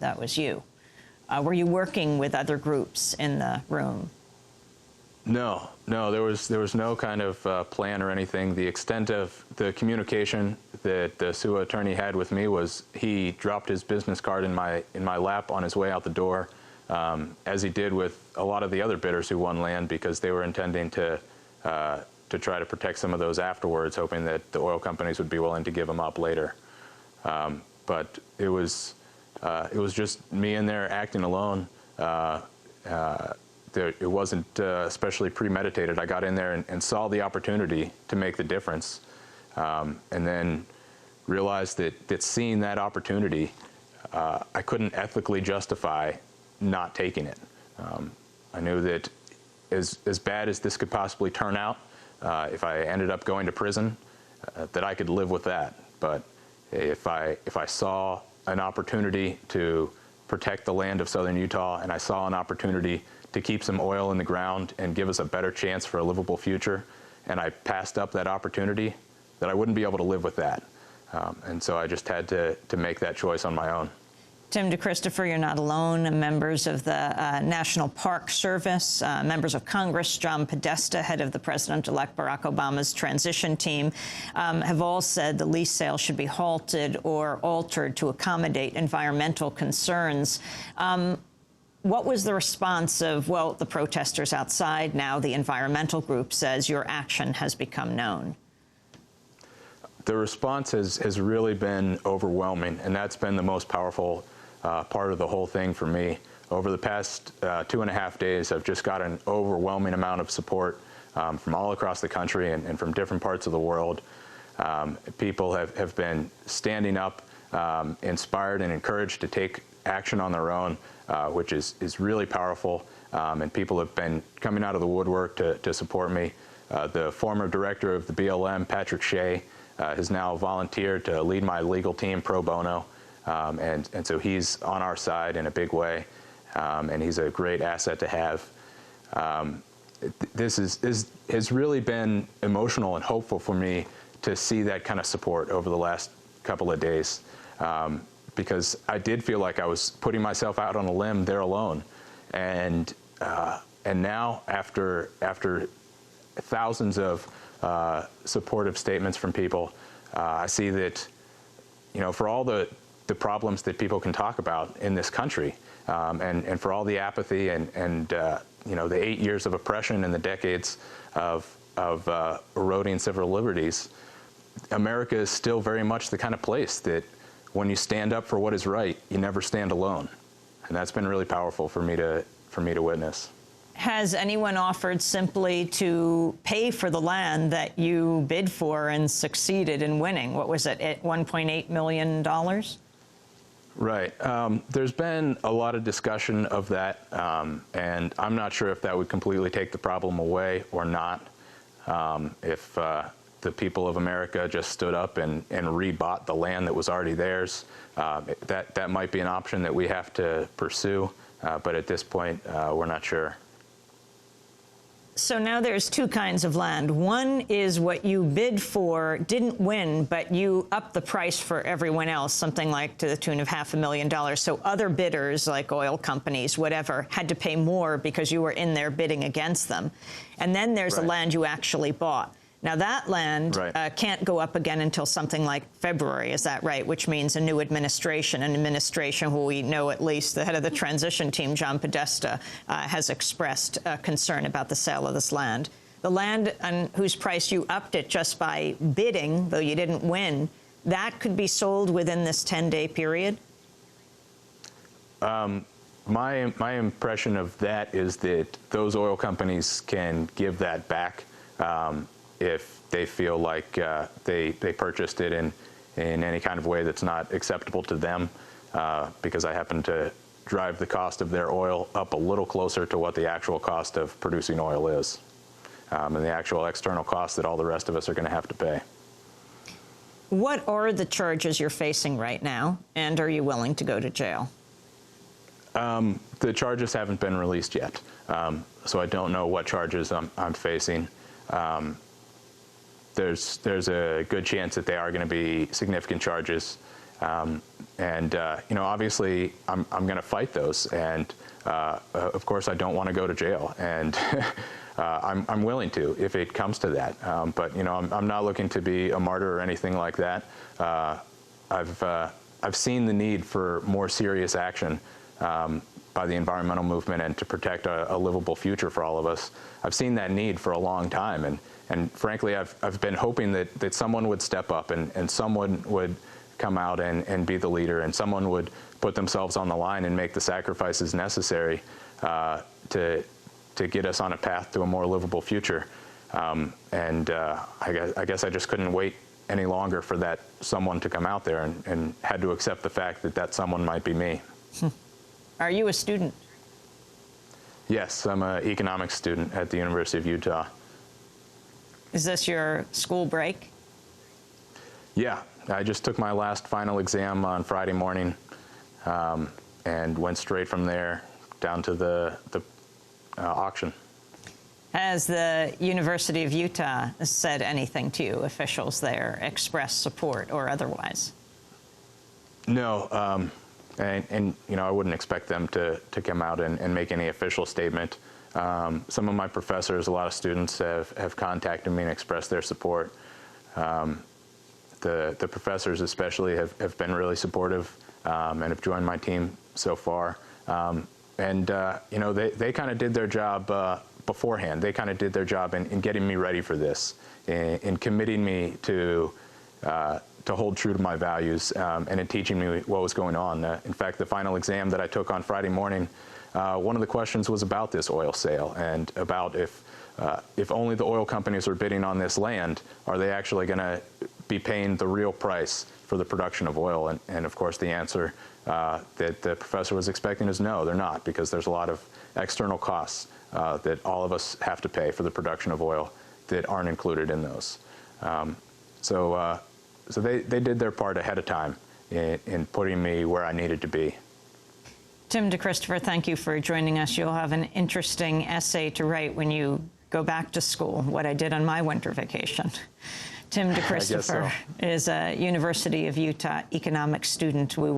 that was you. Were you working with other groups in the room? No, there was no kind of plan or anything. The extent of the communication that the SUA attorney had with me was he dropped his business card in my lap on his way out the door, as he did with a lot of the other bidders who won land, because they were intending to try to protect some of those afterwards, hoping that the oil companies would be willing to give them up later. But it was just me in there acting alone. It wasn't especially premeditated. I got in there and saw the opportunity to make the difference, and then realized that seeing that opportunity, I couldn't ethically justify not taking it. I knew that as bad as this could possibly turn out, if I ended up going to prison, that I could live with that. But if I saw an opportunity to protect the land of southern Utah, and I saw an opportunity to keep some oil in the ground and give us a better chance for a livable future, and I passed up that opportunity, that I wouldn't be able to live with that. And so I just had to make that choice on my own. Tim DeChristopher, you're not alone. Members of the National Park Service, members of Congress, John Podesta, head of the President-elect Barack Obama's transition team, have all said the lease sale should be halted or altered to accommodate environmental concerns. What was the response of, well, the protesters outside? Now the environmental group says your action has become known. The response has really been overwhelming, and that's been the most powerful part of the whole thing for me. Over the past 2.5 days, I've just got an overwhelming amount of support from all across the country and from different parts of the world. People have been standing up, inspired and encouraged to take action on their own, which is really powerful, and people have been coming out of the woodwork to support me. The former director of the BLM, Patrick Shea, has now volunteered to lead my legal team pro bono, and so he's on our side in a big way, and he's a great asset to have. This has really been emotional and hopeful for me to see that kind of support over the last couple of days, because I did feel like I was putting myself out on a limb there alone, and now after thousands of supportive statements from people, I see that, you know, for all the problems that people can talk about in this country, and for all the apathy and you know, the 8 years of oppression and the decades of eroding civil liberties, America is still very much the kind of place that when you stand up for what is right, you never stand alone. And that's been really powerful for me to witness. Has anyone offered simply to pay for the land that you bid for and succeeded in winning? What was it, at $1.8 million? Right. There's been a lot of discussion of that, and I'm not sure if that would completely take the problem away or not. If the people of America just stood up and rebought the land that was already theirs, that might be an option that we have to pursue, but at this point, we're not sure. So now there's two kinds of land. One is what you bid for, didn't win, but you upped the price for everyone else, something like to the tune of $500,000. So other bidders, like oil companies, whatever, had to pay more because you were in there bidding against them. And then there's the land you actually bought. Now, that land can't go up again until something like February, is that right? Which means a new administration, an administration who we know at least the head of the transition team, John Podesta, has expressed concern about the sale of this land. The land on whose price you upped it just by bidding, though you didn't win, that could be sold within this 10-day period? My impression of that is that those oil companies can give that back if they feel like they purchased it in any kind of way that's not acceptable to them, because I happen to drive the cost of their oil up a little closer to what the actual cost of producing oil is, and the actual external costs that all the rest of us are going to have to pay. What are the charges you're facing right now, and are you willing to go to jail? The charges haven't been released yet, so I don't know what charges I'm facing. There's a good chance that they are going to be significant charges, Obviously, I'm going to fight those, and of course, I don't want to go to jail, and I'm willing to if it comes to that. But I'm not looking to be a martyr or anything like that. I've seen the need for more serious action by the environmental movement and to protect a livable future for all of us. I've seen that need for a long time, and frankly, I've been hoping that someone would step up and someone would come out and be the leader, and someone would put themselves on the line and make the sacrifices necessary to get us on a path to a more livable future. I guess I just couldn't wait any longer for that someone to come out there, and had to accept the fact that someone might be me. Are you a student? Yes, I'm an economics student at the University of Utah. Is this your school break? Yeah, I just took my last final exam on Friday morning, and went straight from there down to the auction. Has the University of Utah said anything to you, officials there, expressed support or otherwise? No, I wouldn't expect them to come out and make any official statement. Some of my professors, a lot of students have contacted me and expressed their support. The professors especially have been really supportive, and have joined my team so far. They kind of did their job beforehand. They kind of did their job in getting me ready for this, in committing me to hold true to my values, and in teaching me what was going on. In fact, the final exam that I took on Friday morning, one of the questions was about this oil sale, and about if only the oil companies are bidding on this land, are they actually going to be paying the real price for the production of oil? And of course, the answer that the professor was expecting is no, they're not, because there's a lot of external costs that all of us have to pay for the production of oil that aren't included in those. So they did their part ahead of time in putting me where I needed to be. Tim DeChristopher, thank you for joining us. You'll have an interesting essay to write when you go back to school, what I did on my winter vacation. Tim DeChristopher is a University of Utah economics student.